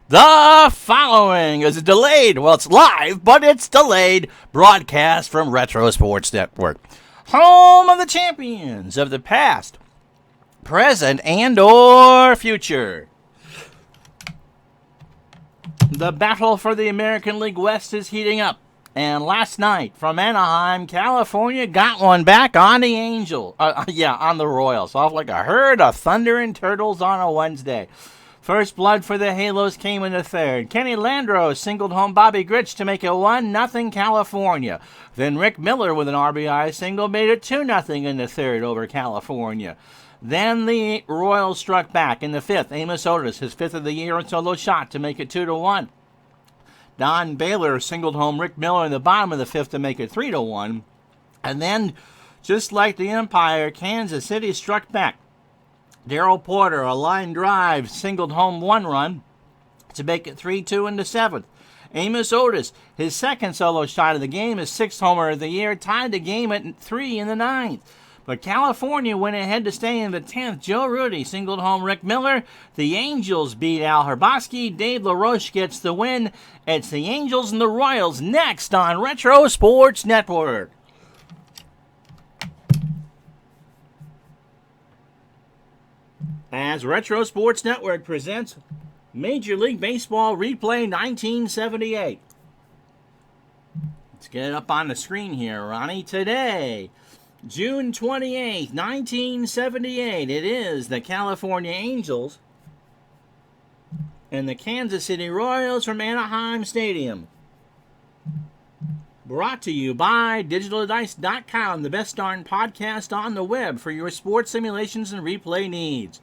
The following is a delayed, well, it's live, but it's delayed broadcast from Retro Sports Network, home of the champions of the past, present, and or future. The battle for the American League West is heating up, and last night from Anaheim, California, got one back on the on the Royals, off like a herd of thundering turtles on a Wednesday. First blood for the Halos came in the third. Kenny Landreau singled home Bobby Grich to make it 1-0 California. Then Rick Miller with an RBI single made it 2-0 in the third over California. Then the Royals struck back in the fifth. Amos Otis, his fifth of the year, and solo shot to make it 2-1. Don Baylor singled home Rick Miller in the bottom of the fifth to make it 3-1. And then, just like the Empire, Kansas City struck back. Darrell Porter, a line drive, singled home one run to make it 3-2 in the seventh. Amos Otis, his second solo shot of the game, his sixth homer of the year, tied the game at 3 in the ninth. But California went ahead to stay in the 10th. Joe Rudy singled home Rick Miller. The Angels beat Al Herboski. Dave LaRoche gets the win. It's the Angels and the Royals next on Retro Sports Network. As Retro Sports Network presents Major League Baseball Replay 1978. Let's get it up on the screen here, Ronnie. Today, June 28th, 1978, it is the California Angels and the Kansas City Royals from Anaheim Stadium. Brought to you by DigitalDice.com, the best darn podcast on the web for your sports simulations and replay needs.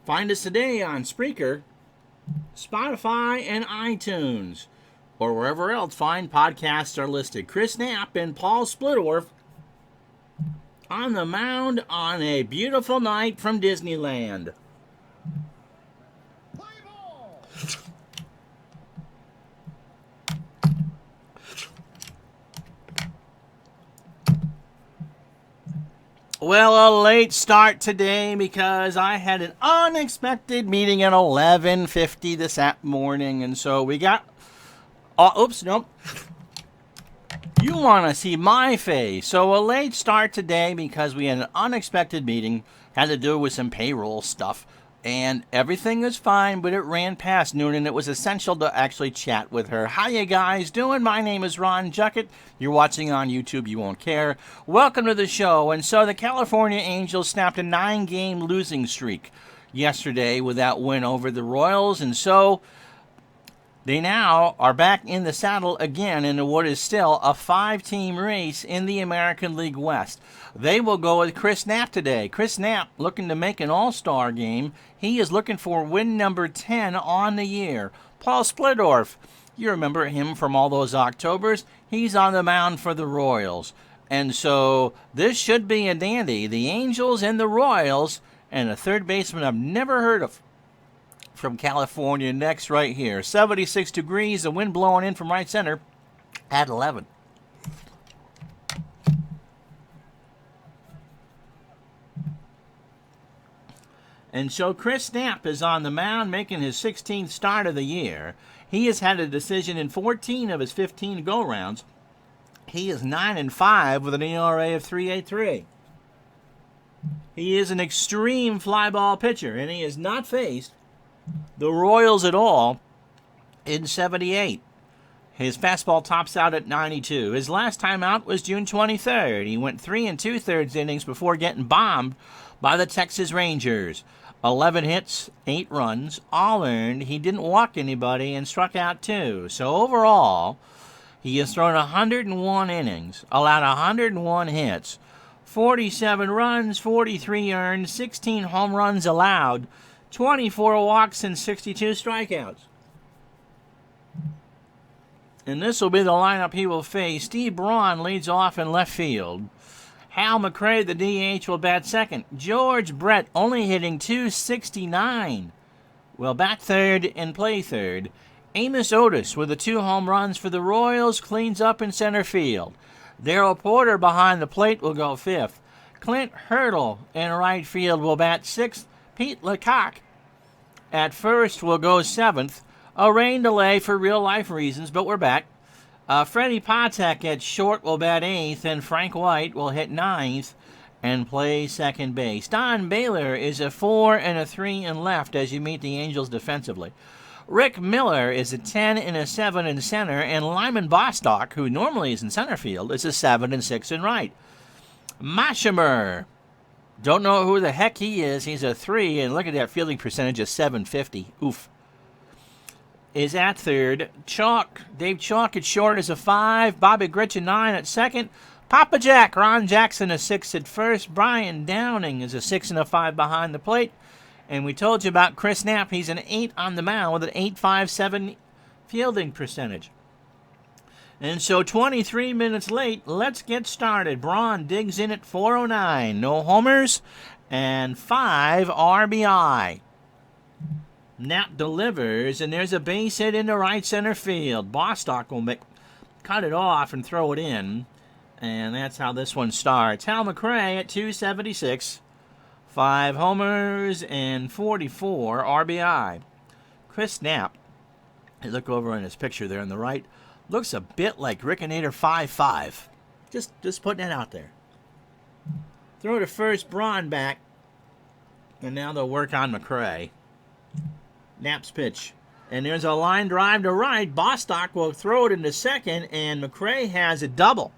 Find us today on Spreaker, Spotify, and iTunes, or wherever else fine podcasts are listed. Chris Knapp and Paul Splittorff on the mound on a beautiful night from Disneyland. Play ball. Well, a late start today because I had an unexpected meeting at 11:50 this morning, and so we got... nope. You want to see my face. So a late start today because we had an unexpected meeting, had to do with some payroll stuff, and everything was fine, but it ran past noon, and it was essential to actually chat with her. How you guys doing? My name is Ron Juckett. You're watching on YouTube. You won't care. Welcome to the show. And so the California Angels snapped a 9-game losing streak yesterday with that win over the Royals, and so they now are back in the saddle again in what is still a 5-team race in the American League West. They will go with Chris Knapp today. Chris Knapp looking to make an all-star game. He is looking for win number 10 on the year. Paul Splittorff, you remember him from all those Octobers. He's on the mound for the Royals. And so this should be a dandy. The Angels and the Royals, and a third baseman I've never heard of from California next right here. 76 degrees, the wind blowing in from right center at 11. And so Chris Knapp is on the mound making his 16th start of the year. He has had a decision in 14 of his 15 go-rounds. He is 9-5 with an ERA of 3.83. He is an extreme fly ball pitcher, and he has not faced the Royals at all in 78. His fastball tops out at 92. His last time out was June 23rd. He went 3 2/3 innings before getting bombed by the Texas Rangers. 11 hits, 8 runs, all earned. He didn't walk anybody and struck out 2. So overall, he has thrown 101 innings, allowed 101 hits, 47 runs, 43 earned, 16 home runs allowed, 24 walks, and 62 strikeouts. And this will be the lineup he will face. Steve Braun leads off in left field. Hal McRae, the DH, will bat second. George Brett only hitting .269 will bat third and play third. Amos Otis with the 2 home runs for the Royals cleans up in center field. Darrell Porter behind the plate will go fifth. Clint Hurdle in right field will bat sixth. Pete Lecoq at first will go seventh. A rain delay for real-life reasons, but we're back. Freddie Patek at short will bat 8th, and Frank White will hit 9th and play second base. Don Baylor is a 4 and a 3 in left as you meet the Angels defensively. Rick Miller is a 10 and a 7 in center, and Lyman Bostock, who normally is in center field, is a 7 and 6 in right. Mashimer, don't know who the heck he is. He's a 3, and look at that fielding percentage of 750. Oof. Is at third. Dave Chalk at short is a 5. Bobby Grich a 9 at second. Papa Jack, Ron Jackson a 6 at first. Brian Downing is a 6 and a 5 behind the plate. And we told you about Chris Knapp. He's an 8 on the mound with an 8.57 fielding percentage. And so 23 minutes late, let's get started. Braun digs in at 4:09. No homers and 5 RBI. Knapp delivers, and there's a base hit into right center field. Bostock will cut it off and throw it in. And that's how this one starts. Hal McRae at 276. 5 homers and 44 RBI. Chris Knapp, you look over in his picture there on the right, looks a bit like Rickinator 5.5. Just putting it out there. Throw to first, Braun back. And now they'll work on McRae. Knapp's pitch. And there's a line drive to right. Bostock will throw it into second, and McRae has a double.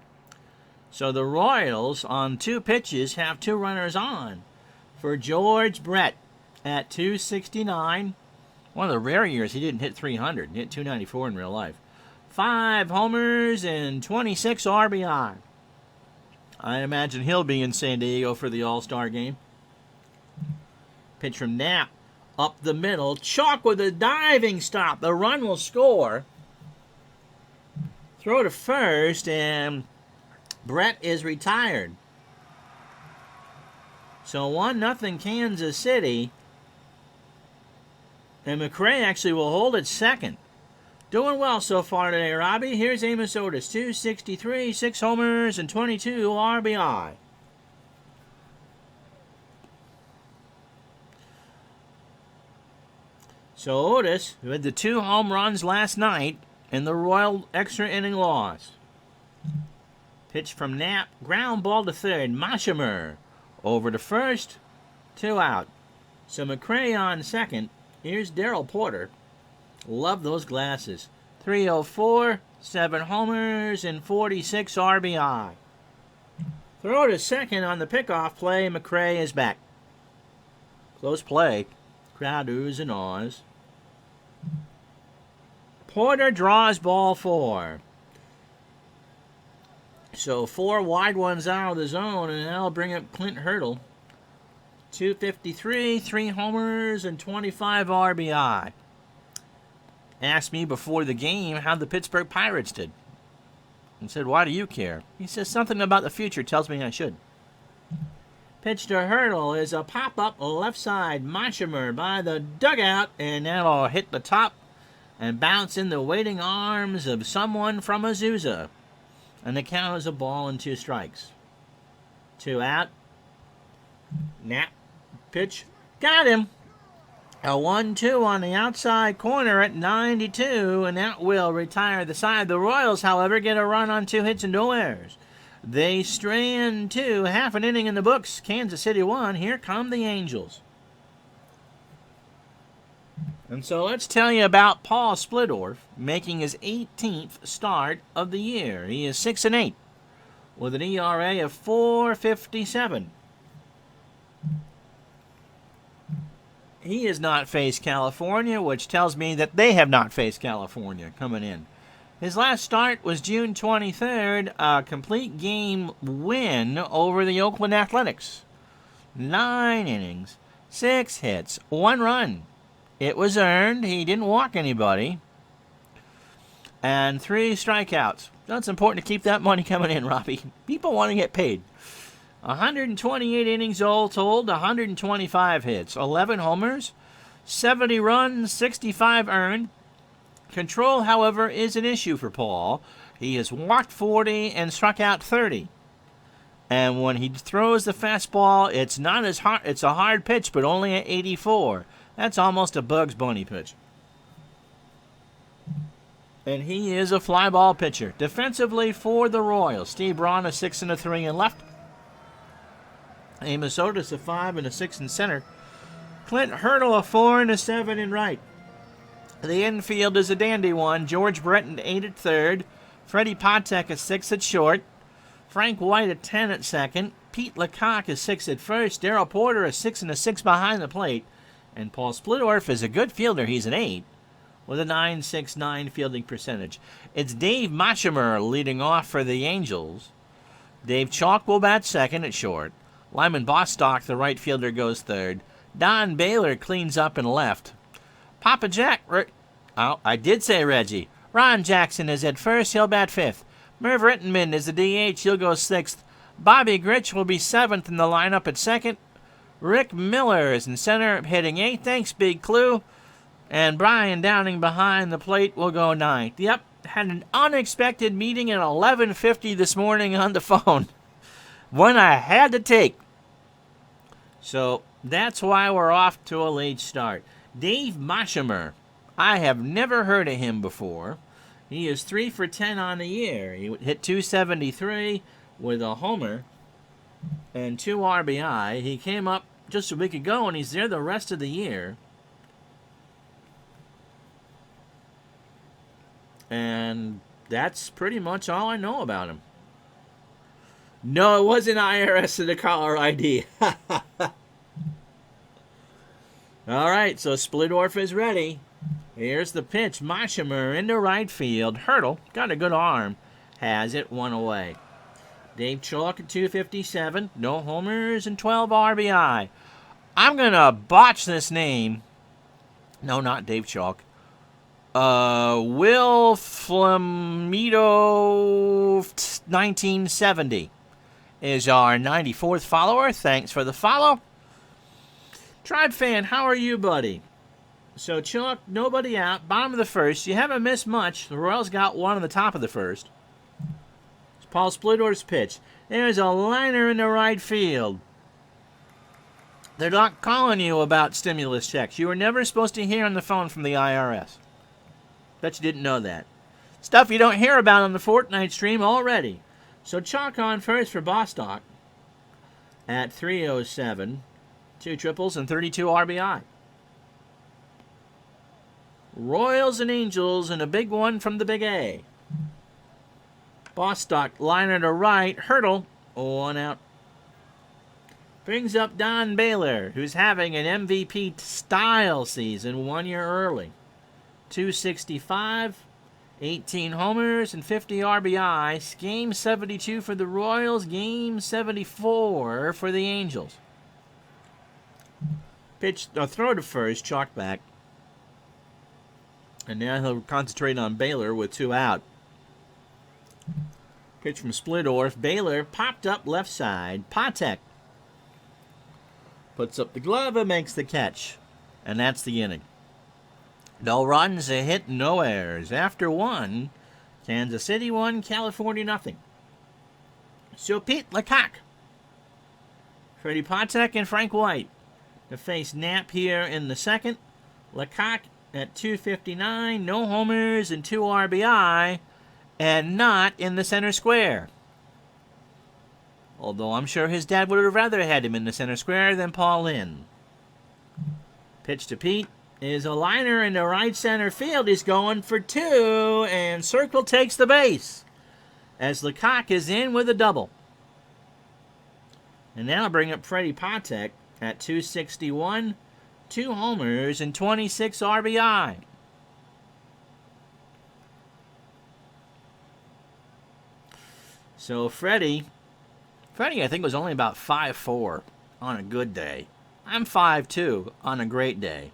So the Royals, on 2 pitches, have 2 runners on. For George Brett at 269. One of the rare years he didn't hit 300. He hit 294 in real life. 5 homers and 26 RBI. I imagine he'll be in San Diego for the All-Star game. Pitch from Knapp. Up the middle. Chalk with a diving stop. The run will score. Throw to first, and Brett is retired. So 1-0 Kansas City. And McRae actually will hold it second. Doing well so far today, Robbie. Here's Amos Otis. 263, 6 homers, and 22 RBI. So Otis, who had the 2 home runs last night in the Royal extra inning loss. Pitch from Knapp, ground ball to third. Mashimer over to first, 2 out. So McRae on second. Here's Darrell Porter. Love those glasses. 304, 7 homers, and 46 RBI. Throw to second on the pickoff play. McRae is back. Close play. Crowd oohs and ahs. Porter draws ball 4. So 4 wide ones out of the zone, and that'll bring up Clint Hurdle. 253, 3 homers, and 25 RBI. Asked me before the game how the Pittsburgh Pirates did. And said, why do you care? He says, something about the future tells me I should. Pitch to Hurdle is a pop-up left side. Mashimer by the dugout, and that'll hit the top and bounce in the waiting arms of someone from Azusa. And the count is a ball and 2 strikes. 2 out. Knapp. Pitch. Got him. A 1-2 on the outside corner at 92, and that will retire the side. The Royals, however, get a run on 2 hits and no errors. They strand 2, half an inning in the books. Kansas City 1. Here come the Angels. And so let's tell you about Paul Splittorff making his 18th start of the year. He is 6-8 with an ERA of 4.57. He has not faced California, which tells me that they have not faced California coming in. His last start was June 23rd, a complete game win over the Oakland Athletics. 9 innings, 6 hits, 1 run. It was earned. He didn't walk anybody. And 3 strikeouts. That's important to keep that money coming in, Robbie. People want to get paid. 128 innings all told, 125 hits, 11 homers, 70 runs, 65 earned. Control, however, is an issue for Paul. He has walked 40 and struck out 30. And when he throws the fastball, it's not as hard. It's a hard pitch, but only at 84. That's almost a Bugs Bunny pitch. And he is a fly ball pitcher. Defensively for the Royals, Steve Braun a 6 and a 3 in left. Amos Otis a 5 and a 6 in center. Clint Hurdle a 4 and a 7 in right. The infield is a dandy one. George Breton 8 at third. Freddie Patek a 6 at short. Frank White a 10 at second. Pete Lecoq a 6 at first. Darrell Porter a 6 and a 6 behind the plate. And Paul Splittorff is a good fielder. He's an 8 with a .969 fielding percentage. It's Dave Machimer leading off for the Angels. Dave Chalk will bat second at short. Lyman Bostock, the right fielder, goes third. Don Baylor cleans up in left. Papa Jack, I did say Reggie. Ron Jackson is at first. He'll bat fifth. Merv Rittenman is the DH. He'll go sixth. Bobby Grich will be seventh in the lineup at second. Rick Miller is in center, hitting eighth. Thanks, Big Clue. And Brian Downing behind the plate will go ninth. Yep, had an unexpected meeting at 11:50 this morning on the phone. One I had to take. So that's why we're off to a late start. Dave Machimer. I have never heard of him before. He is 3 for 10 on the year. He hit .273 with a homer and 2 RBI. He came up just a week ago, and he's there the rest of the year. And that's pretty much all I know about him. No, it wasn't IRS in the caller ID. All right, so Splittorff is ready. Here's the pitch. Machimer into right field. Hurdle, got a good arm, has it 1 away. Dave Chalk at .257. No homers and 12 RBI. I'm going to botch this name. No, not Dave Chalk. Will Flamido 1970 is our 94th follower. Thanks for the follow. Tribe fan, how are you, buddy? So, Chalk, nobody out. Bottom of the first. You haven't missed much. The Royals got one on the top of the first. It's Paul Splittorff's pitch. There's a liner in the right field. They're not calling you about stimulus checks. You were never supposed to hear on the phone from the IRS. Bet you didn't know that. Stuff you don't hear about on the Fortnite stream already. So Chalk on first for Bostock at .307. 2 triples and 32 RBI. Royals and Angels and a big one from the Big A. Bostock liner to right. Hurdle 1 out. Brings up Don Baylor, who's having an MVP style season 1 year early. .265, 18 homers, and 50 RBI. Game 72 for the Royals, game 74 for the Angels. Throw to first, Chalk back. And now he'll concentrate on Baylor with 2 out. Pitch from Splittorff. Baylor popped up left side. Patek puts up the glove and makes the catch. And that's the inning. No runs, a hit, no errors. After 1, Kansas City 1, California nothing. So Pete Lecoq, Freddie Patek, and Frank White to face Knapp here in the second. Lecoq at .259, no homers and 2 RBI, and not in the center square. Although I'm sure his dad would have rather had him in the center square than Paul Lynn. Pitch to Pete is a liner in the right center field. He's going for 2, and Circle takes the base as Lecoq is in with a double. And now bring up Freddie Patek at .261, 2 homers and 26 RBI. So Freddie, I think, was only about 5'4" on a good day. I'm 5'2" on a great day.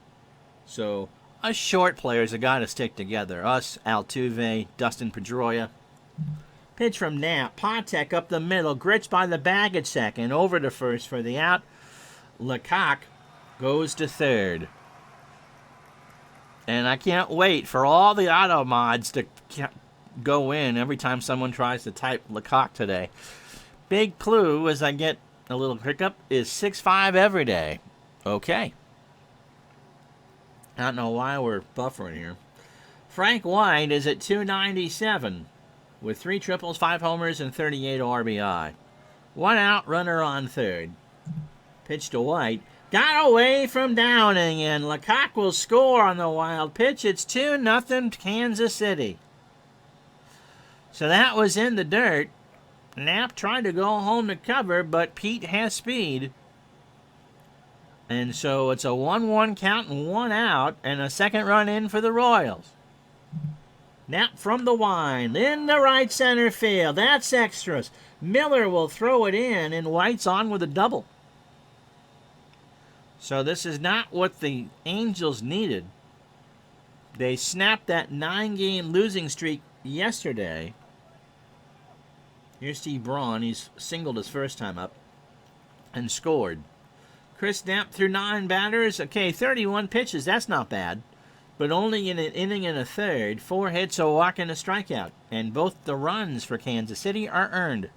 So us short players have got to stick together. Us, Altuve, Dustin Pedroia. Pitch from Knapp. Patek up the middle. Grich by the bag at second. Over to first for the out. Lecoq goes to third. And I can't wait for all the auto mods to go in every time someone tries to type Lecoq today. Big clue, as I get a little hiccup, is 6'5" every day. Okay. I don't know why we're buffering here. Frank White is at 297 with 3 triples, 5 homers, and 38 RBI. 1 out, runner on third. Pitch to White. Got away from Downing, and Lecoq will score on the wild pitch. It's 2-0 Kansas City. So that was in the dirt. Knapp tried to go home to cover, but Pete has speed. And so it's a 1-1 count and 1 out, and a second run in for the Royals. Knapp from the wind, in the right center field. That's extras. Miller will throw it in, and White's on with a double. So this is not what the Angels needed. They snapped that 9-game losing streak yesterday. Here's Steve Braun. He's singled his first time up and scored. Chris Knapp threw 9 batters. Okay, 31 pitches. That's not bad. But only in an inning and a third. 4 hits, a walk, and a strikeout. And both the runs for Kansas City are earned.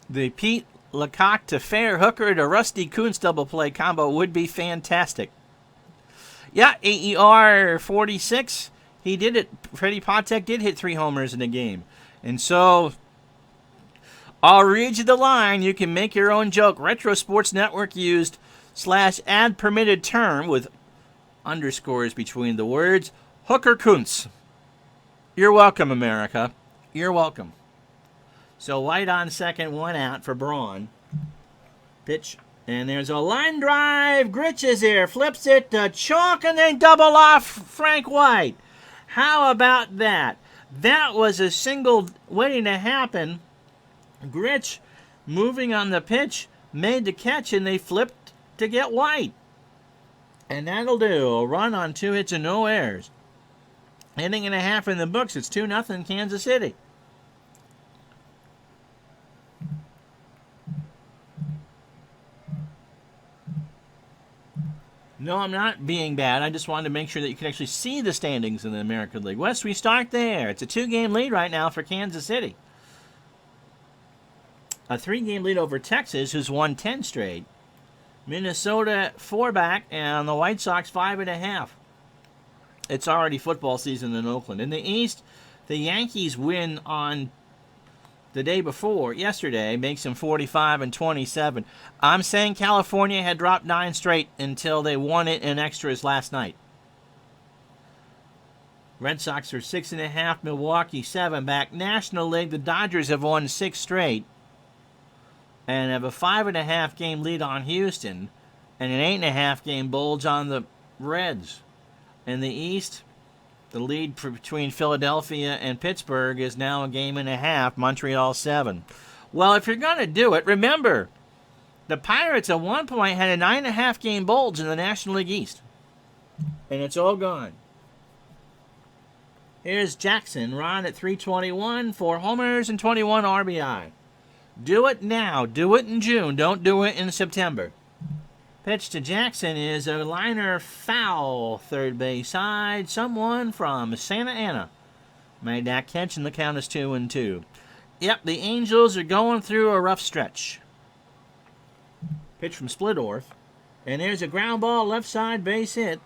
The Pete Lecoq to Fair Hooker to Rusty Kuntz double play combo would be fantastic. Yeah, AER 46. He did it. Freddie Patek did hit 3 homers in a game. And so, I'll read you the line. You can make your own joke. Retro Sports Network used /ad permitted term with underscores between the words. Hooker Kuntz. You're welcome, America. You're welcome. So White on second, 1 out for Braun. Pitch. And there's a line drive. Gritch is here. Flips it to Chalk and then double off Frank White. How about that? That was a single waiting to happen. Gritch moving on the pitch made the catch and they flipped to get White. And that'll do. A run on 2 hits and no errors. Inning and a half in the books. It's 2-0 Kansas City. No, I'm not being bad. I just wanted to make sure that you could actually see the standings in the American League West. We start there. It's a 2-game lead right now for Kansas City. A 3-game lead over Texas, who's won 10 straight. Minnesota 4 back, and the White Sox 5.5. It's already football season in Oakland. In the East, the Yankees win on the day before, yesterday, makes them 45-27. I'm saying California had dropped 9 straight until they won it in extras last night. Red Sox are 6.5, Milwaukee 7 back. National League, the Dodgers have won 6 straight and have a 5.5 game lead on Houston and an 8.5 game bulge on the Reds. In the East, the lead between Philadelphia and Pittsburgh is now a game and a half. Montreal 7. Well, if you're going to do it, remember, the Pirates at one point had a 9.5 game bulge in the National League East. And it's all gone. Here's Jackson. Ron at 321, 4 homers and 21 RBI. Do it now. Do it in June. Don't do it in September. Pitch to Jackson is a liner foul, third base side. Someone from Santa Ana made that catch, and the count is 2-2. Yep, the Angels are going through a rough stretch. Pitch from Splittorff, and there's a ground ball left side base hit.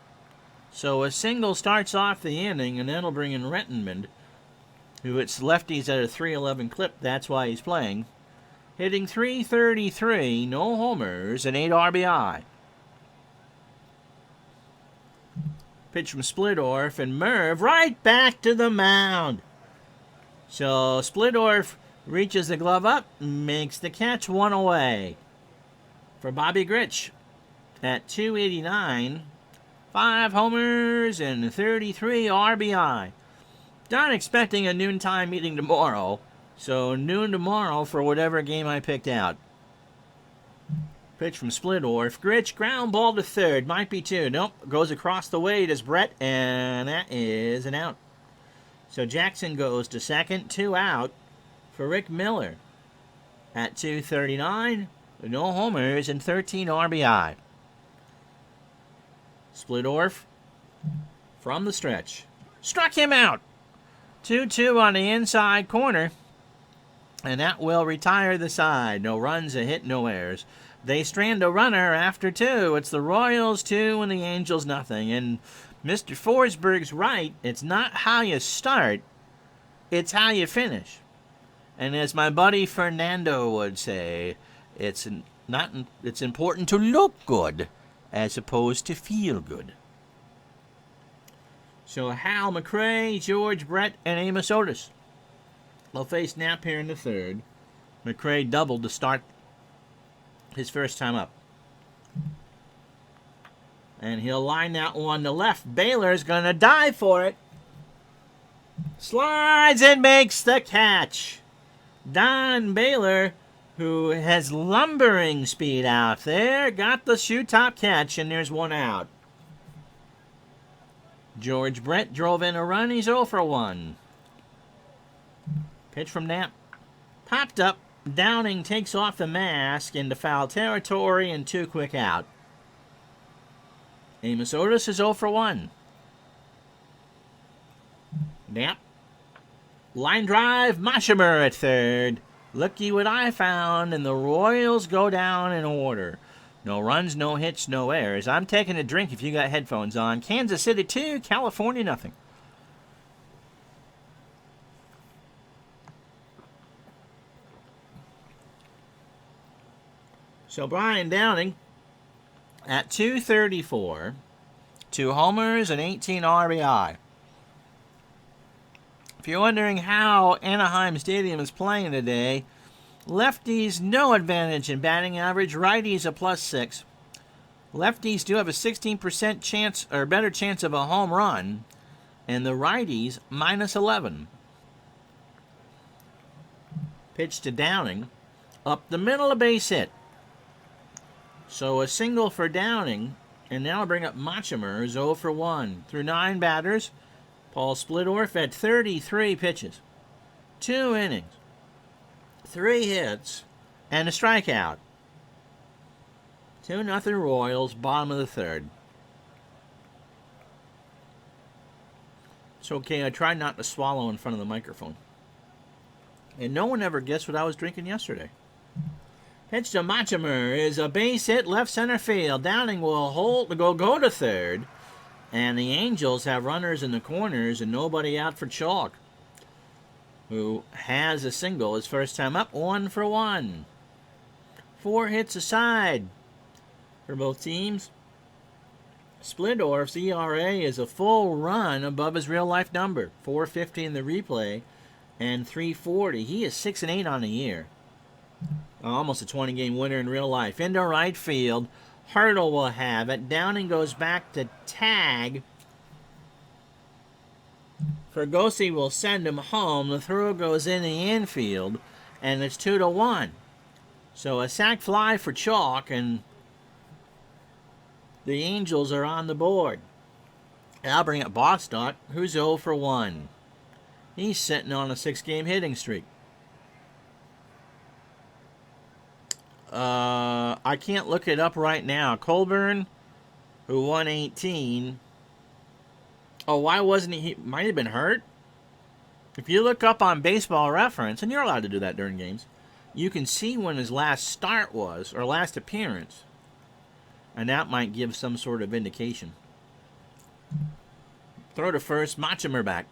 So a single starts off the inning, and that'll bring in Rettenmund, who hits lefties at a 311 clip. That's why he's playing. Hitting .333, no homers, and 8 RBI. Pitch from Splittorff, and Merv right back to the mound. So Splittorff reaches the glove up, makes the catch, 1 away. For Bobby Grich at 289, 5 homers and 33 RBI. Not expecting a noontime meeting tomorrow, so noon tomorrow for whatever game I picked out. Pitch from Splittorff. Grich, ground ball to third. Might be 2. Nope. Goes across the way. Does Brett, and that is an out. So Jackson goes to second. 2 out for Rick Miller at 239. No homers and 13 RBI. Splittorff from the stretch. Struck him out. 2-2 on the inside corner. And that will retire the side. No runs, a hit, no errors. They strand a runner after 2. It's the Royals 2 and the Angels nothing. And Mr. Forsberg's right. It's not how you start, it's how you finish. And as my buddy Fernando would say, it's important to look good as opposed to feel good. So Hal McRae, George Brett, and Amos Otis. They'll face Knapp here in the 3rd. McRae doubled to start his first time up. And he'll line that one to left. Baylor's going to dive for it. Slides and makes the catch. Don Baylor, who has lumbering speed out there, got the shoe top catch, and there's one out. George Brett drove in a run. He's 0 for 1. Pitch from Knapp. Popped up. Downing takes off the mask into foul territory and 2 quick out. Amos Otis is 0 for 1. Knapp. Line drive. Moshimer at 3rd. Looky what I found, and the Royals go down in order. No runs, no hits, no errors. I'm taking a drink if you got headphones on. Kansas City 2, California nothing. So Brian Downing at .234, 2 homers and 18 RBI. If you're wondering how Anaheim Stadium is playing today, lefties no advantage in batting average, righties a +6. Lefties do have a 16% chance or better chance of a home run, and the righties -11. Pitch to Downing, up the middle, a base hit. So a single for Downing, and now I'll bring up Moshimer, 0 for 1. Through 9 batters, Paul Splittorff had 33 pitches, 2 innings, 3 hits, and a strikeout. 2-0 Royals, bottom of the 3rd. It's okay, I tried not to swallow in front of the microphone. And no one ever guessed what I was drinking yesterday. Pitch to Moshimer is a base hit left center field. Downing will go to 3rd. And the Angels have runners in the corners and nobody out for Chalk, who has a single his first time up, 1 for 1. 4 hits aside for both teams. Splittorff's ERA is a full run above his real-life number, 4.50 in the replay and 3.40. He is 6-8 on the year. Almost a 20-game winner in real life. Into right field. Hurdle will have it. Downing goes back to tag. Fergosi will send him home. The throw goes in the infield, and it's 2-1. So a sac fly for Chalk, and the Angels are on the board. And I'll bring up Bostock, who's 0 for 1. He's sitting on a 6-game hitting streak. I can't look it up right now. Colburn, who won 18. Oh, why wasn't he? Might have been hurt. If you look up on Baseball Reference, and you're allowed to do that during games, you can see when his last start was, or last appearance. And that might give some sort of indication. Throw to first, Moshimer back.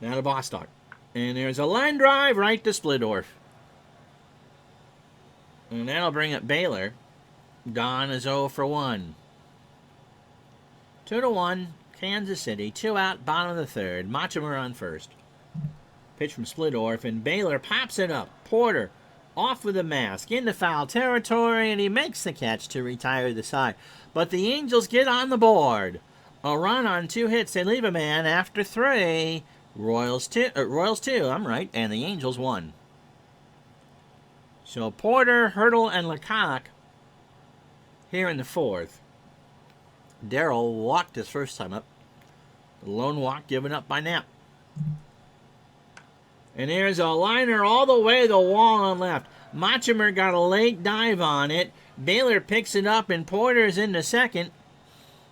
Now to Bostock. And there's a line drive right to Splittorff. And that'll bring up Baylor. Don is 0 for 1. 2-1, Kansas City. 2 out, bottom of the 3rd. Moshimer on first. Pitch from Splittorff, and Baylor pops it up. Porter off with the mask into foul territory, and he makes the catch to retire the side. But the Angels get on the board. A run on 2 hits. They leave a man after 3. Royals 2, I'm right, and the Angels 1. So Porter, Hurdle, and Lecoq here in the 4th. Darrell walked his first time up. The lone walk given up by Knapp. And there's a liner all the way to the wall on left. Moshimer got a late dive on it. Baylor picks it up, and Porter's into second.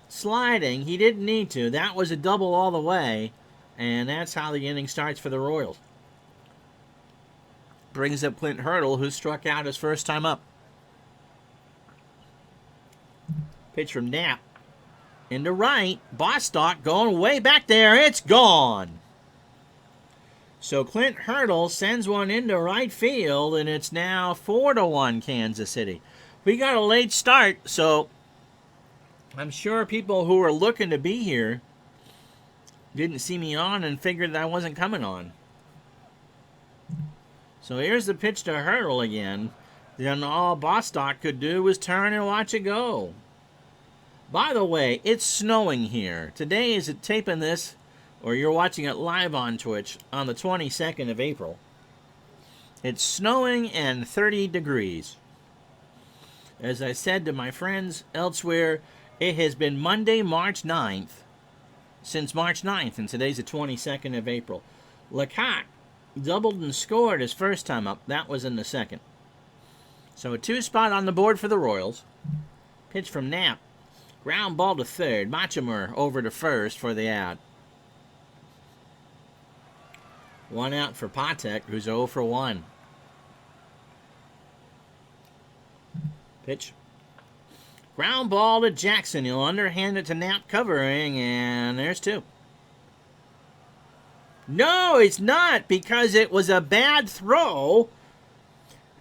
Sliding. He didn't need to. That was a double all the way. And that's how the inning starts for the Royals. brings up Clint Hurdle, who struck out his first time up. Pitch from Knapp. Into right. Bostock going way back there. It's gone. So Clint Hurdle sends one into right field, and it's now 4-1 Kansas City. We got a late start, so I'm sure people who were looking to be here didn't see me on and figured that I wasn't coming on. So here's the pitch to Hurdle again. Then all Bostock could do was turn and watch it go. By the way, it's snowing here. Today is taping this, or you're watching it live on Twitch, on the 22nd of April. It's snowing and 30 degrees. As I said to my friends elsewhere, it has been Monday, March 9th, since March 9th, and today's the 22nd of April. Lecoq doubled and scored his first time up. That was in the second. So a 2-spot on the board for the Royals. Pitch from Knapp. Ground ball to third. Machimer over to first for the out. 1 out for Patek, who's 0 for 1. Pitch. Ground ball to Jackson. He'll underhand it to Knapp covering, and there's 2. No, it's not, because it was a bad throw,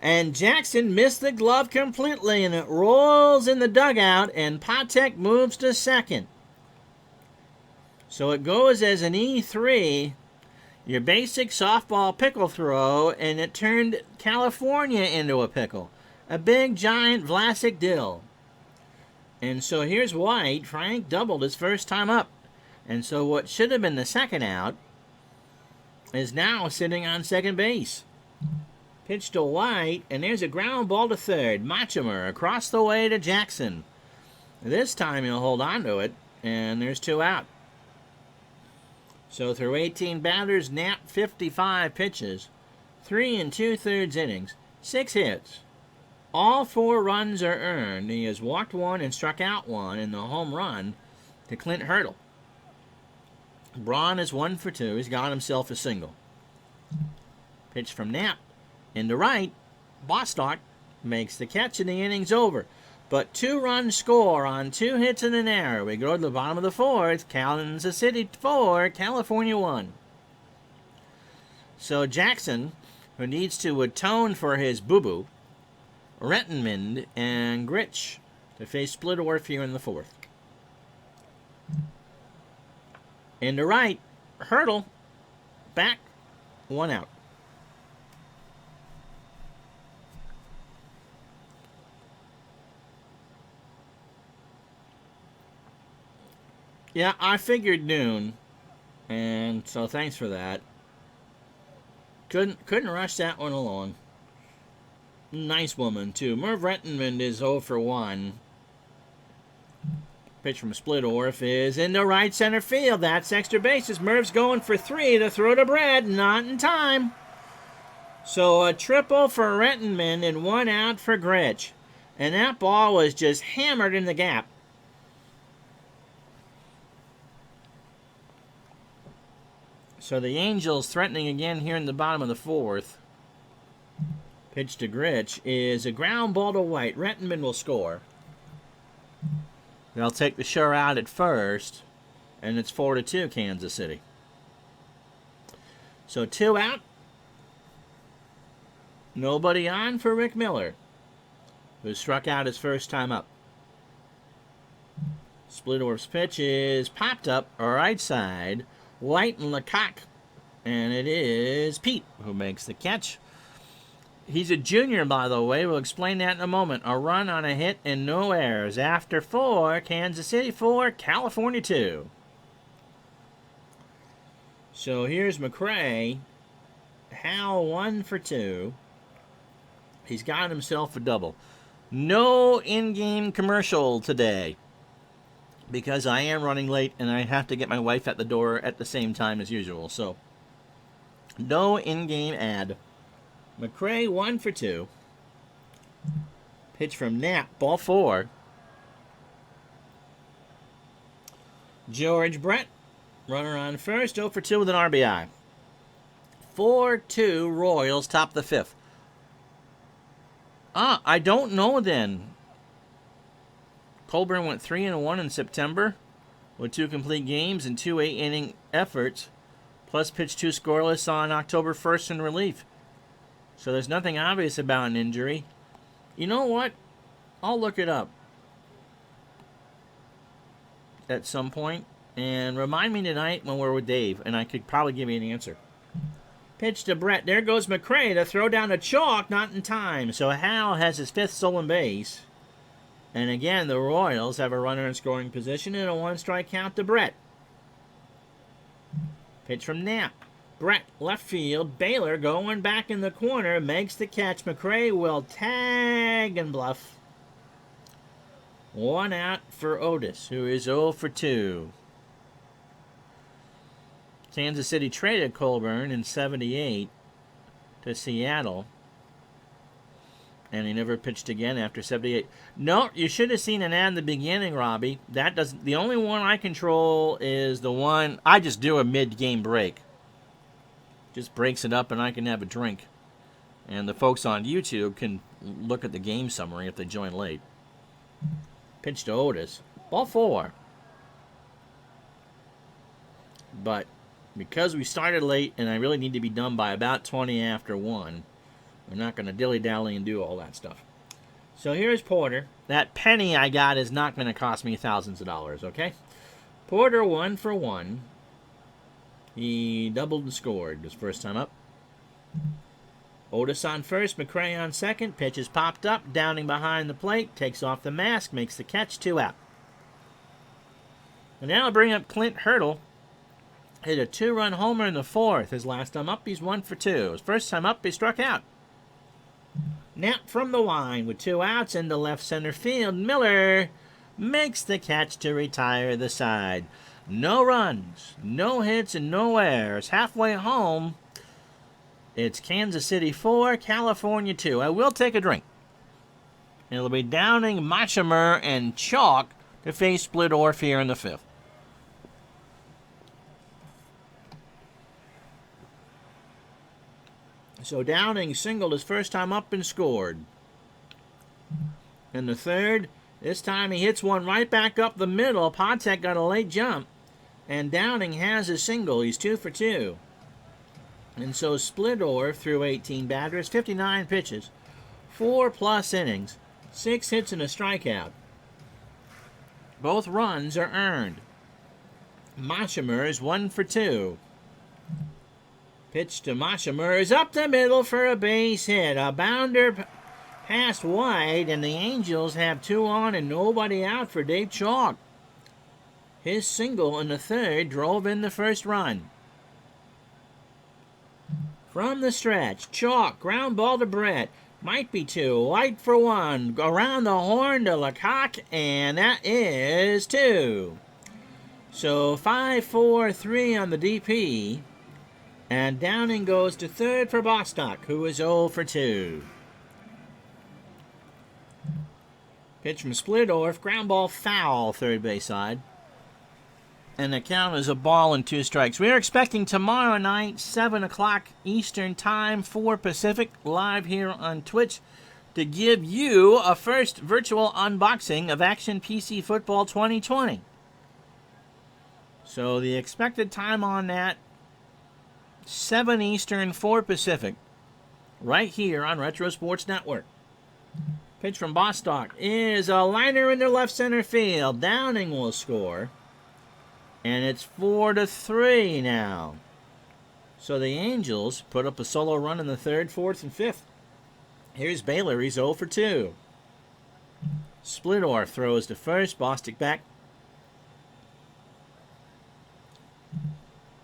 and Jackson missed the glove completely, and it rolls in the dugout, and Patek moves to second. So it goes as an E3, your basic softball pickle throw, and it turned California into a pickle. A big, giant Vlasic dill. And so here's White. Frank doubled his first time up. And so what should have been the second out is now sitting on second base. Pitch to White, and there's a ground ball to third. Machimer across the way to Jackson. This time he'll hold on to it, and there's 2 out. So through 18 batters, Knapp 55 pitches, 3 2/3 innings, 6 hits. All 4 runs are earned. He has walked 1 and struck out 1 in the home run to Clint Hurdle. Braun is 1 for 2. He's got himself a single. Pitch from Knapp. Into right. Bostock makes the catch, and the inning's over. But 2-run score on 2 hits and an error. We go to the bottom of the 4th. Kansas City 4, California 1. So Jackson, who needs to atone for his boo-boo, Rettenmund and Gritch to face Splittorff here in the 4th. Into right. Hurdle. Back. 1 out. Yeah, I figured noon, and so thanks for that. Couldn't rush that one along. Nice woman, too. Merv Rettenmund is 0 for 1. Pitch from Splittorff is into right center field. That's extra bases. Merv's going for 3 to throw to Brad. Not in time. So a triple for Rettenmund and 1 out for Gritch. And that ball was just hammered in the gap. So the Angels threatening again here in the bottom of the 4th. Pitch to Gritch is a ground ball to White. Rettenmund will score. They'll take the sure out at first, and it's 4-2 Kansas City. So 2 out. Nobody on for Rick Miller, who struck out his first time up. Splittorff's pitch is popped up right side. White and Lecoq, and it is Pete who makes the catch. He's a junior, by the way. We'll explain that in a moment. A run on a hit and no errors. After 4, Kansas City 4, California 2. So here's McRae. Hal 1 for 2. He's got himself a double. No in-game commercial today, because I am running late and I have to get my wife at the door at the same time as usual. So, no in-game ad. McRae 1 for 2. Pitch from Knapp, ball 4. George Brett, runner on first, 0 for 2 with an RBI. 4-2 Royals top the 5th. I don't know then. Colburn went 3-1 in September with 2 complete games and 2 8-inning efforts, plus pitched 2 scoreless on October 1st in relief. So there's nothing obvious about an injury. You know what? I'll look it up at some point and remind me tonight when we're with Dave, and I could probably give you an answer. Pitch to Brett. There goes McRae to throw down a chalk, not in time. So Hal has his 5th stolen base. And again, the Royals have a runner in scoring position and a 1-strike count to Brett. Pitch from Knapp. Brett, left field. Baylor going back in the corner. Makes the catch. McRae will tag and bluff. 1 out for Otis, who is 0 for 2. Kansas City traded Colburn in '78 to Seattle. And he never pitched again after '78. No, you should have seen an ad in the beginning, Robbie. That doesn't. The only one I control is the one I just do a mid-game break. Just breaks it up, and I can have a drink. And the folks on YouTube can look at the game summary if they join late. Pitch to Otis. Ball 4. But because we started late, and I really need to be done by about 20 after 1. We're not going to dilly-dally and do all that stuff. So here's Porter. That penny I got is not going to cost me thousands of dollars, okay? Porter 1 for 1. He doubled and scored his first time up. Otis on first, McRae on second. Pitch is popped up. Downing behind the plate. Takes off the mask. Makes the catch. 2 out. And now I'll bring up Clint Hurdle. Hit a 2-run homer in the 4th. His last time up, he's 1 for 2. His first time up, he struck out. Knapp from the line with 2 outs into left center field. Miller makes the catch to retire the side. No runs, no hits, and no errors. Halfway home, it's Kansas City 4, California 2. I will take a drink. It'll be Downing, Machimer, and Chalk to face Splittorff here in the 5th. So Downing singled his first time up and scored. In the 3rd, this time he hits one right back up the middle. Patek got a late jump. And Downing has a single. He's 2 for 2. And so Splittorff threw 18 batters, 59 pitches, 4+ innings, 6 hits and a strikeout. Both runs are earned. Machimer is 1 for 2. Pitch to Machimer is up the middle for a base hit. A bounder passed wide, and the Angels have 2 on and nobody out for Dave Chalk. His single in the 3rd drove in the first run. From the stretch, Chalk, ground ball to Brett. Might be 2, white for 1. Around the horn to Lecoq, and that is 2. So 5-4-3 on the DP. And Downing goes to 3rd for Bostock, who is 0 for 2. Pitch from Splittorff, ground ball foul, 3rd base side. And the count is a ball and 2 strikes. We are expecting tomorrow night, 7 o'clock Eastern Time, 4 Pacific, live here on Twitch, to give you a first virtual unboxing of Action PC Football 2020. So the expected time on that, 7 Eastern, 4 Pacific, right here on Retro Sports Network. Pitch from Bostock is a liner into left center field. Downing will score. And it's 4-3 now. So the Angels put up a solo run in the 3rd, 4th, and 5th. Here's Baylor. He's 0 for 2. Splittorff throws to first. Bostock back.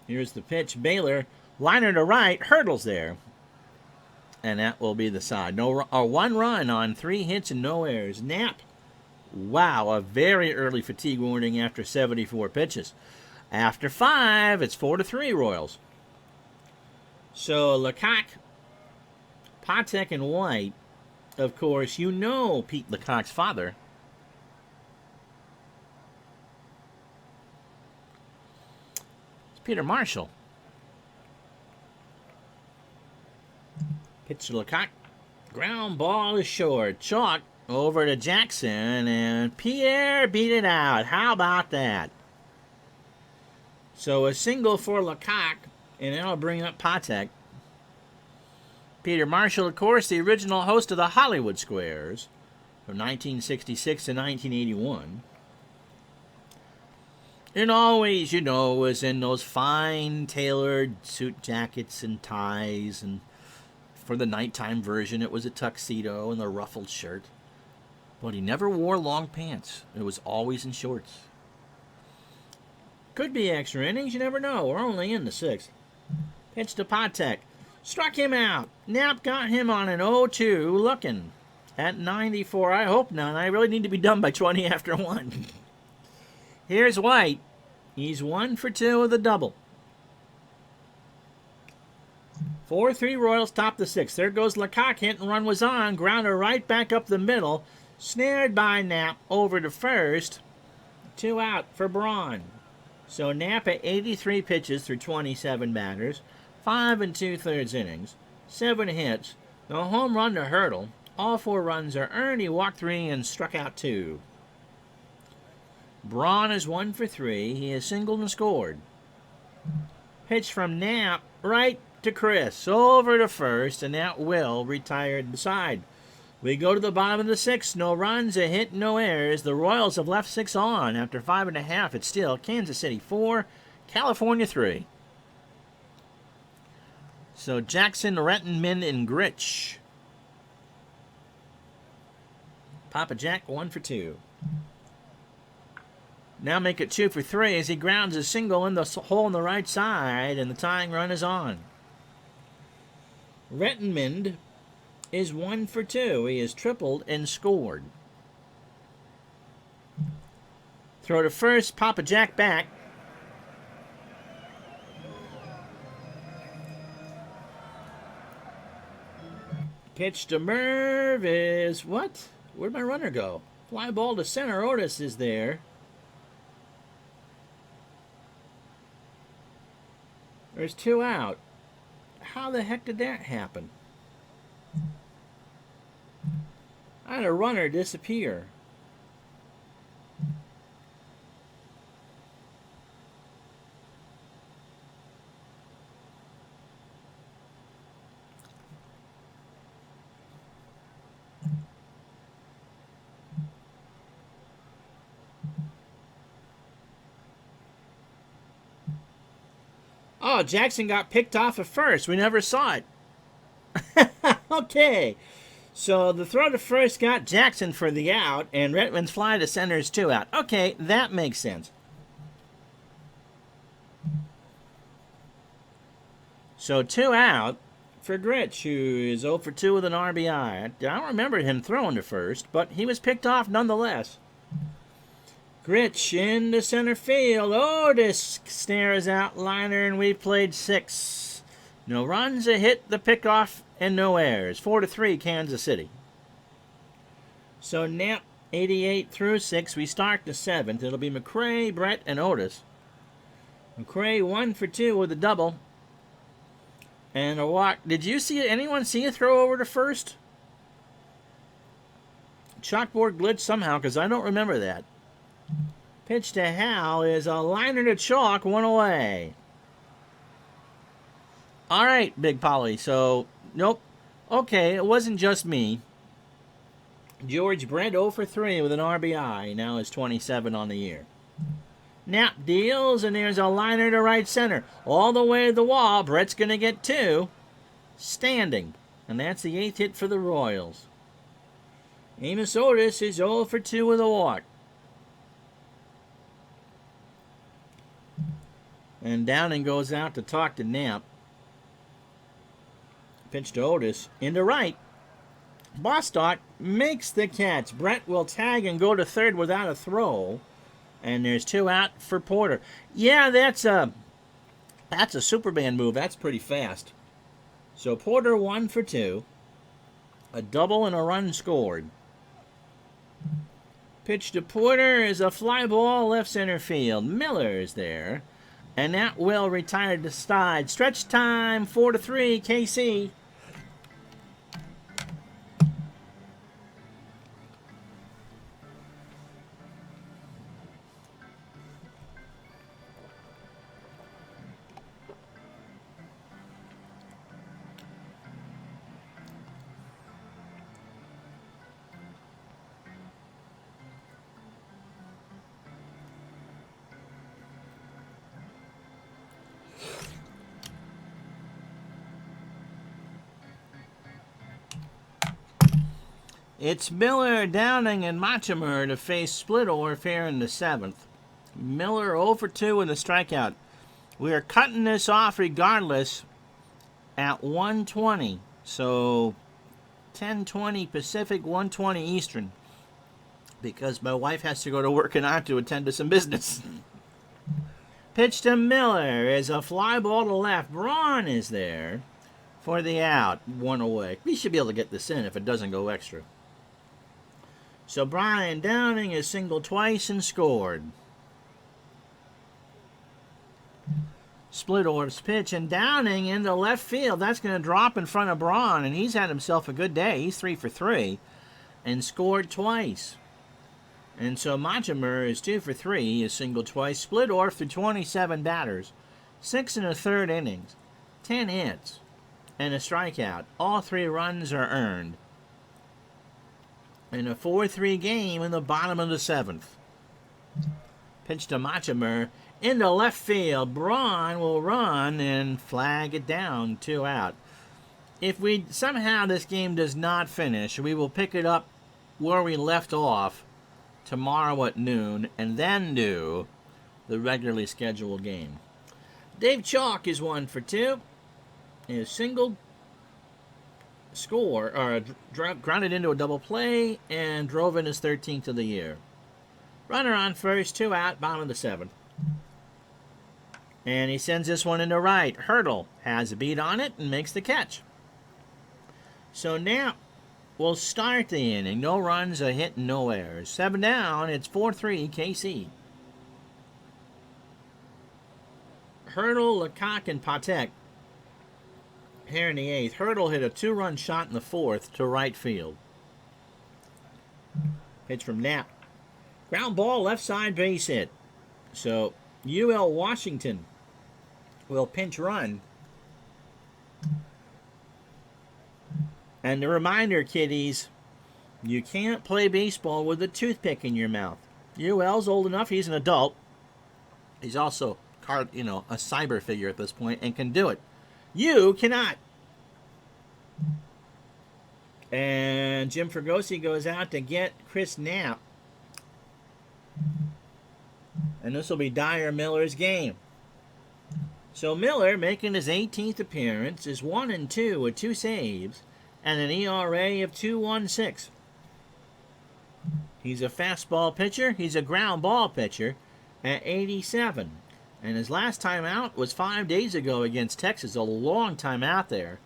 Here's the pitch. Baylor, liner to right. Hurdles there. And that will be the side. 1 run on 3 hits and no errors. Knapp. Wow, a very early fatigue warning after 74 pitches. After 5, it's 4-3 Royals. So Lecoq, Patek, and White, of course, you know Pete Lecoq's father. It's Peter Marshall. Pitch to Lecoq. Ground ball is short. Chalk over to Jackson, and Pierre beat it out. How about that? So a single for Lecoq, and that'll bring up Patek. Peter Marshall, of course, the original host of the Hollywood Squares from 1966 to 1981. And always, you know, was in those fine tailored suit jackets and ties. And for the nighttime version, it was a tuxedo and a ruffled shirt. But he never wore long pants. It was always in shorts. Could be extra innings, you never know. We're only in the sixth. Pitch to Patek. Struck him out. Knapp got him on an 0-2 looking. At 94, I hope not. I really need to be done by 20 after 1. Here's White. He's 1 for 2 with a double. 4-3 Royals top the sixth. There goes Lecoq. Hit and run was on. Grounder right back up the middle. Snared by Knapp over to first. 2 out for Braun. So Knapp at 83 pitches through 27 batters. 5 2/3 innings. 7 hits. No home run to Hurdle. All 4 runs are earned. He walked 3 and struck out 2. Braun is 1 for 3. He has singled and scored. Pitch from Knapp right to Chris. Over to first, and that will retired the side. We go to the bottom of the sixth. No runs, a hit, no errors. The Royals have left 6 on. After 5.5, it's still Kansas City 4, California 3. So Jackson, Rettenmund, and Grich. Papa Jack 1 for 2. Now make it 2 for 3 as he grounds a single in the hole on the right side, and the tying run is on. Rettenmund is 1 for 2. He has tripled and scored. Throw to first, Papa Jack back. Pitch to Merv is what? Where'd my runner go? Fly ball to center. Otis is there. There's 2 out. How the heck did that happen? I had a runner disappear. Oh, Jackson got picked off at first. We never saw it. Okay. So the throw to first got Jackson for the out, and Rettenmund's fly to center is 2 out. Okay, that makes sense. So 2 out for Grich, who is 0 for 2 with an RBI. I don't remember him throwing to first, but he was picked off nonetheless. Grich into center field. Otis snares out liner, and we've played 6. No runs, a hit, the pickoff, and no errors. 4-3 Kansas City. So Knapp 88 through 6. We start the 7th. It'll be McRae, Brett, and Otis. McRae 1 for 2 with a double. And a walk. Did you see anyone see a throw over to first? Chalkboard glitch somehow, because I don't remember that. Pitch to Hal is a liner to Chalk, 1 away. All right, Big Polly. So, nope. Okay, it wasn't just me. George Brett 0 for 3 with an RBI. Now is 27 on the year. Knapp deals, and there's a liner to right center. All the way to the wall. Brett's going to get 2. Standing. And that's the 8th hit for the Royals. Amos Otis is 0 for 2 with a walk. And Downing goes out to talk to Knapp. Pitch to Otis. Into right. Bostock makes the catch. Brett will tag and go to third without a throw. And there's 2 out for Porter. Yeah, that's a Superman move. That's pretty fast. So Porter 1 for 2. A double and a run scored. Pitch to Porter is a fly ball left center field. Miller is there. And that will retire to side. Stretch time, 4-3, KC. It's Miller, Downing, and Machimer to face Splittorff here in the 7th. Miller 0 for 2 in the strikeout. We are cutting this off regardless at 1:20. So 10:20 Pacific, 1:20 Eastern. Because my wife has to go to work and I have to attend to some business. Pitch to Miller is a fly ball to left. Braun is there for the out. 1 away. We should be able to get this in if it doesn't go extra. So Brian Downing is singled twice and scored. Splittorff's pitch, and Downing into left field. That's going to drop in front of Braun, and he's had himself a good day. He's 3 for 3 and scored twice. And so Machimer is 2 for 3. He is singled twice. Splittorff through 27 batters, 6 1/3 innings, 10 hits, and a strikeout. All 3 runs are earned. In a 4-3 game in the bottom of the 7th. Pitch to Machimer into left field. Braun will run and flag it down. 2 out. If somehow this game does not finish, we will pick it up where we left off tomorrow at noon and then do the regularly scheduled game. Dave Chalk is 1 for 2. Is singled, grounded into a double play, and drove in his 13th of the year. Runner on first, 2 out, bottom of the 7th. And he sends this one into right. Hurdle has a beat on it and makes the catch. So now we'll start the inning. No runs, a hit, and no errors. 7 down, it's 4-3 KC. Hurdle, Lecoq, and Patek here in the 8th. Hurdle hit a 2-run shot in the 4th to right field. Pitch from Knapp. Ground ball, left side base hit. So UL Washington will pinch run. And a reminder, kiddies, you can't play baseball with a toothpick in your mouth. UL's old enough, he's an adult. He's also a cyber figure at this point and can do it. You cannot. And Jim Fregosi goes out to get Chris Knapp. And this will be Dyer Miller's game. So Miller, making his 18th appearance, is 1-2 with 2 saves and an ERA of 2.16. He's a fastball pitcher. He's a ground ball pitcher at 87. And his last time out was 5 days ago against Texas, a long time out there.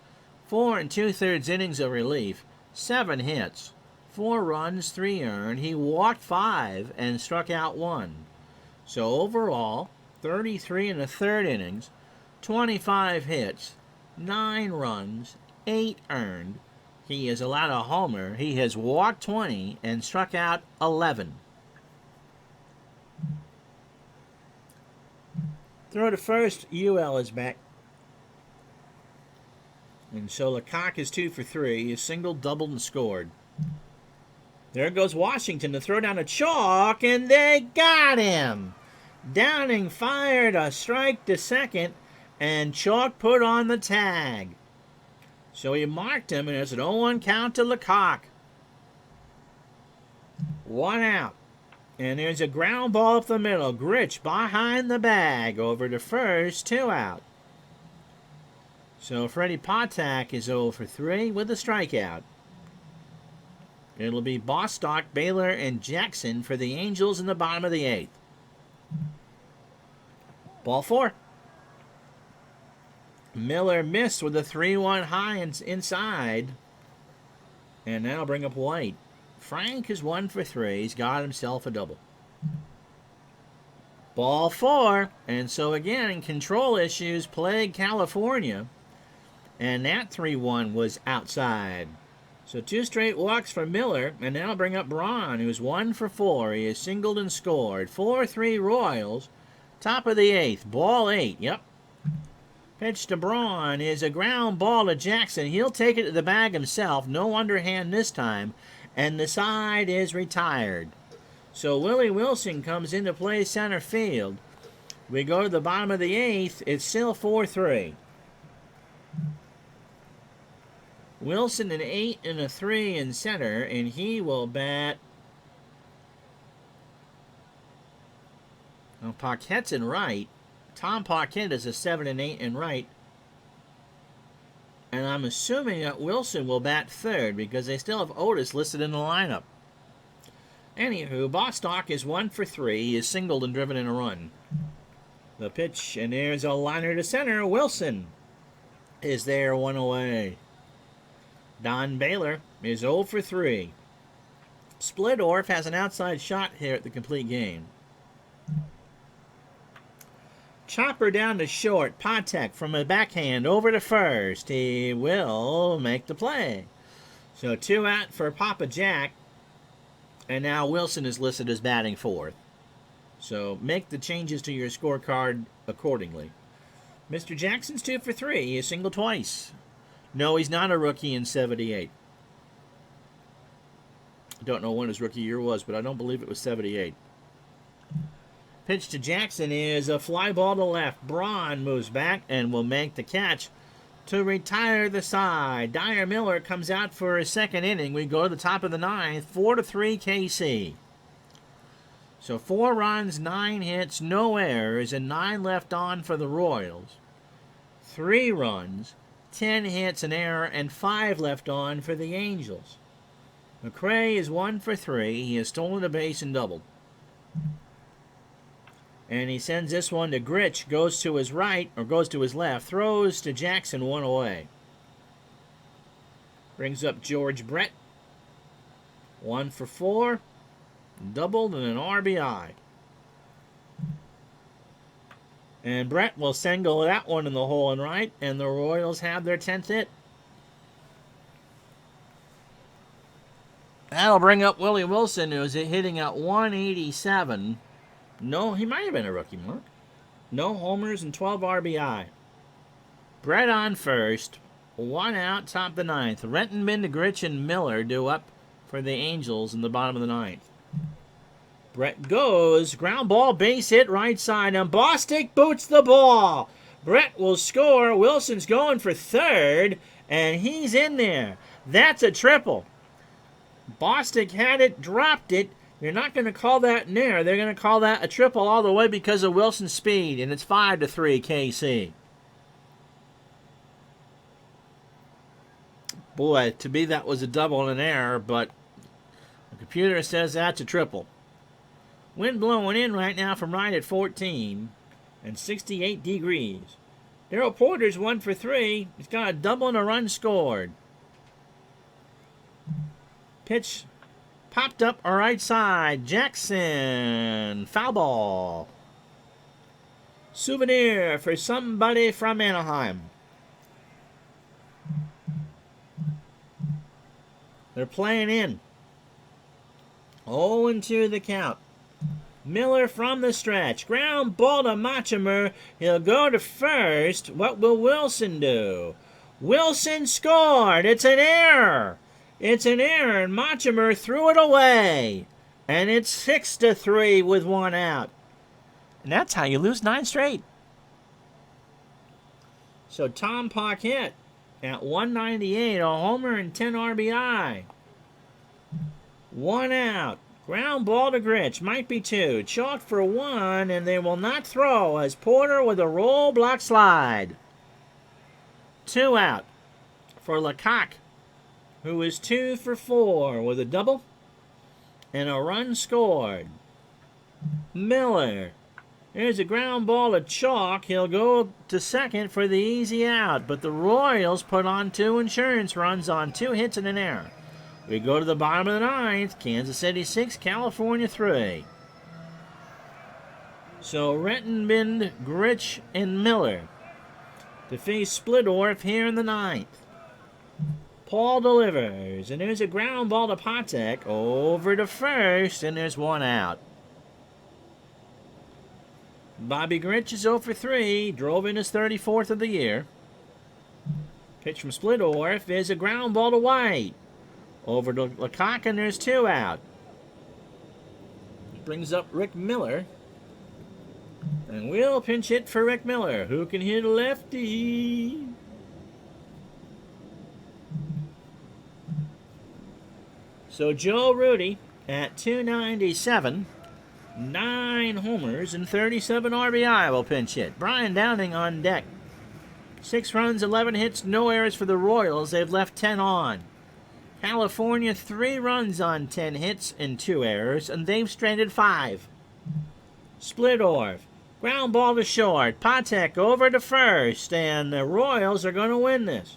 4 2/3 innings of relief, 7 hits, 4 runs, 3 earned. He walked 5 and struck out 1. So overall, 33 1/3 innings, 25 hits, 9 runs, 8 earned. He has allowed a homer. He has walked 20 and struck out 11. Throw to first, UL is back. And so Lecoq is 2 for 3. He is singled, doubled, and scored. There goes Washington to throw down a Chalk, and they got him. Downing fired a strike to second, and Chalk put on the tag. So he marked him, and it's an 0-1 count to Lecoq. 1 out. And there's a ground ball up the middle. Grich behind the bag over to first. 2 out. So Freddie Patek is 0 for 3 with a strikeout. It'll be Bostock, Baylor, and Jackson for the Angels in the bottom of the 8th. Ball 4. Miller missed with a 3-1 high inside. And that'll bring up White. Frank is 1 for 3. He's got himself a double. Ball 4. And so again, control issues plague California. And that 3-1 was outside. So 2 straight walks for Miller. And that'll bring up Braun, who's 1 for 4. He has singled and scored. 4-3 Royals. Top of the 8th. Ball 8. Yep. Pitch to Braun is a ground ball to Jackson. He'll take it to the bag himself. No underhand this time. And the side is retired. So Willie Wilson comes into play center field. We go to the bottom of the 8th. It's still 4-3. Wilson an 8 and a 3 in center, and he will bat. Well, Paquette's in right. Tom Paquette is a 7 and 8 in right. And I'm assuming that Wilson will bat third because they still have Otis listed in the lineup. Anywho, Bostock is 1 for 3. He is singled and driven in a run. The pitch, and there's a liner to center. Wilson is there, 1 away. Don Baylor is 0 for 3. Splittorf has an outside shot here at the complete game. Chopper down to short. Patek from a backhand over to first. He will make the play. So 2 out for Papa Jack. And now Wilson is listed as batting fourth. So make the changes to your scorecard accordingly. Mr. Jackson's 2 for 3. He is singled twice. No, he's not a rookie in 78. I don't know when his rookie year was, but I don't believe it was 78. Pitch to Jackson is a fly ball to left. Braun moves back and will make the catch to retire the side. Dyer Miller comes out for his second inning. We go to the top of the ninth, 4-3 KC. So 4 runs, 9 hits, no errors, and 9 left on for the Royals. 3 runs, 10 hits, an error, and 5 left on for the Angels. McRae is 1 for 3. He has stolen a base and doubled. And he sends this one to Grich, goes to his right, or goes to his left, throws to Jackson, 1 away. Brings up George Brett, 1 for 4, doubled and an RBI. And Brett will single that one in the hole and right, and the Royals have their 10th hit. That'll bring up Willie Wilson, who's hitting at 187. No, he might have been a rookie, Mark. No homers and 12 RBI. Brett on first. 1 out, top of the ninth. Renton, Grich, and Miller due up for the Angels in the bottom of the ninth. Brett goes. Ground ball, base hit, right side. And Bostic boots the ball. Brett will score. Wilson's going for third. And he's in there. That's a triple. Bostic had it, dropped it. They're not going to call that an error. They're going to call that a triple all the way because of Wilson's speed, and it's 5-3 KC. Boy, to me that was a double and an error, but the computer says that's a triple. Wind blowing in right now from right at 14 and 68 degrees. Darrell Porter's 1 for 3. He's got a double and a run scored. Pitch popped up right side. Jackson. Foul ball. Souvenir for somebody from Anaheim. They're playing in. 0-2 the count. Miller from the stretch. Ground ball to Machimer. He'll go to first. What will Wilson do? Wilson scored. It's an error. It's an error, and Machimer threw it away. And it's 6-3 with 1 out. And that's how you lose 9 straight. So Tom Paquette at 198, a homer and 10 RBI. 1 out. Ground ball to Grich. Might be 2. Chalk for 1, and they will not throw as Porter with a roll block slide. 2 out for Lecoq, who is 2 for 4 with a double and a run scored. Miller. There's a ground ball to Chalk. He'll go to second for the easy out, but the Royals put on 2 insurance runs on 2 hits and an error. We go to the bottom of the ninth. Kansas City 6, California 3. So Renton, Grich, and Miller to face Splittorf here in the ninth. Paul delivers, and there's a ground ball to Patek over to first, and there's 1 out. Bobby Grich is 0 for 3, drove in his 34th of the year. Pitch from Splittorf is a ground ball to White. Over to Lecoq, and there's 2 out. Brings up Rick Miller. And we'll pinch hit for Rick Miller, who can hit a lefty. So Joe Rudy at 297, 9 homers and 37 RBI will pinch hit. Brian Downing on deck. 6 runs, 11 hits, no errors for the Royals. They've left 10 on. California, 3 runs on 10 hits and 2 errors, and they've stranded 5. Splittorf, ground ball to short. Patek over to first, and the Royals are going to win this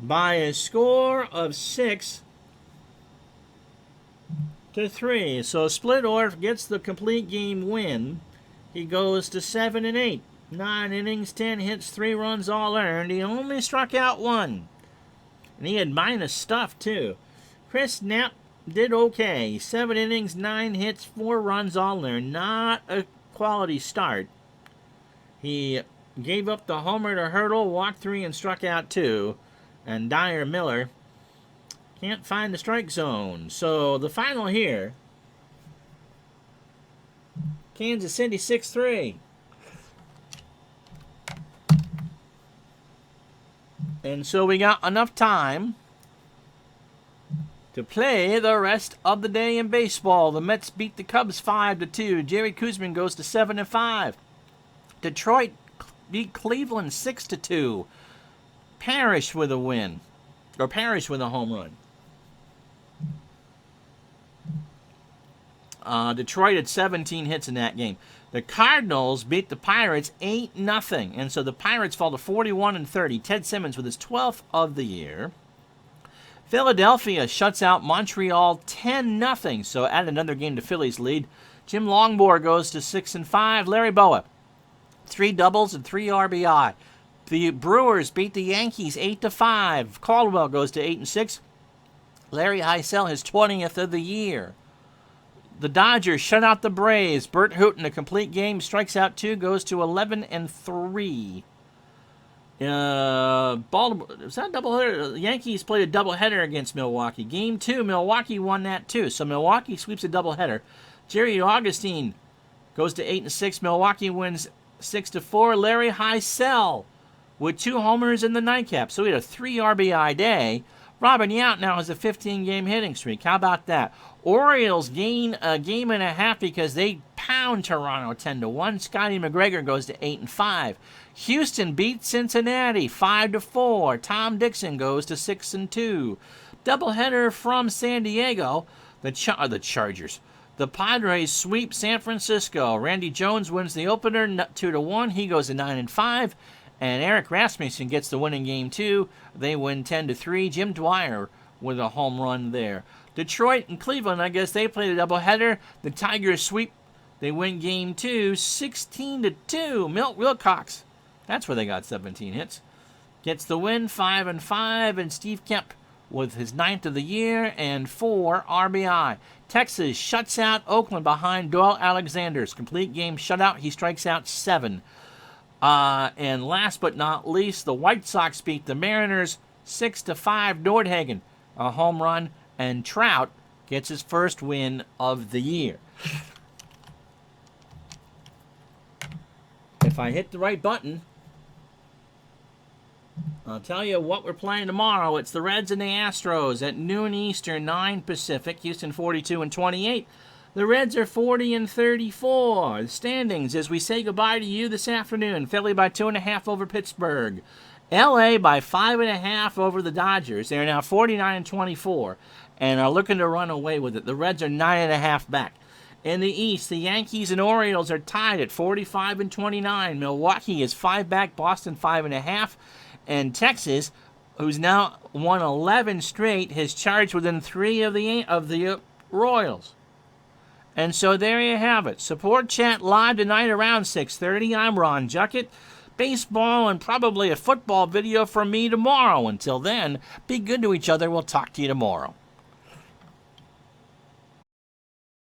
by a score of 6-3. So Splittorf gets the complete game win. He goes to 7-8. 9 innings, 10 hits, 3 runs all earned. He only struck out 1. And he had minus stuff, too. Chris Knapp did okay. 7 innings, 9 hits, 4 runs all earned. Not a quality start. He gave up the homer to Hurdle, walked 3 and struck out 2. And Dyer Miller can't find the strike zone. So the final here, Kansas City 6-3. And so we got enough time to play the rest of the day in baseball. The Mets beat the Cubs 5-2. Jerry Koosman goes to 7-5. Detroit beat Cleveland 6-2. Parrish with a win. Or Parrish with a home run. Detroit had 17 hits in that game. The Cardinals beat the Pirates 8-0, and so the Pirates fall to 41-30. Ted Simmons with his 12th of the year. Philadelphia shuts out Montreal 10-0, so add another game to Philly's lead. Jim Longbore goes to 6-5. Larry Boa, 3 doubles and 3 RBI. The Brewers beat the Yankees 8-5. Caldwell goes to 8-6. Larry Heisel, his 20th of the year. The Dodgers shut out the Braves. Bert Hooton, a complete game, strikes out 2, goes to 11-3. Baltimore, was that a doubleheader? The Yankees played a doubleheader against Milwaukee. Game 2, Milwaukee won that too. So Milwaukee sweeps a doubleheader. Jerry Augustine goes to 8-6. Milwaukee wins 6-4. Larry Heisel with 2 homers in the nightcap. So he had a 3 RBI day. Robin Yount now has a 15-game hitting streak. How about that? Orioles gain a game and a half because they pound Toronto 10-1. Scotty McGregor goes to 8-5. Houston beats Cincinnati 5-4. Tom Dixon goes to 6-2. Doubleheader from San Diego. The Chargers. The Padres sweep San Francisco. Randy Jones wins the opener 2-1. He goes to 9-5. And Eric Rasmussen gets the winning game, too. They win 10-3. Jim Dwyer with a home run there. Detroit and Cleveland, I guess they played a doubleheader. The Tigers sweep. They win game 2, 16-2. Milt Wilcox, that's where they got 17 hits, gets the win, 5-5. And Steve Kemp with his 9th of the year and 4 RBI. Texas shuts out Oakland behind Doyle Alexander's complete game shutout. He strikes out 7. And last but not least, the White Sox beat the Mariners 6-5. Nordhagen, a home run, and Trout gets his first win of the year. If I hit the right button, I'll tell you what we're playing tomorrow. It's the Reds and the Astros at noon Eastern, 9 Pacific. Houston 42-28. The Reds are 40-34. The standings as we say goodbye to you this afternoon. Philly by 2.5 over Pittsburgh. LA by 5.5 over the Dodgers. They are now 49-24 and are looking to run away with it. The Reds are 9.5 back. In the East, the Yankees and Orioles are tied at 45-29. Milwaukee is 5 back. Boston 5.5. And Texas, who's now won 11 straight, has charged within 3 of the Royals. And so there you have it. Support Chat live tonight around 6:30. I'm Ron Juckett. Baseball and probably a football video from me tomorrow. Until then, be good to each other. We'll talk to you tomorrow.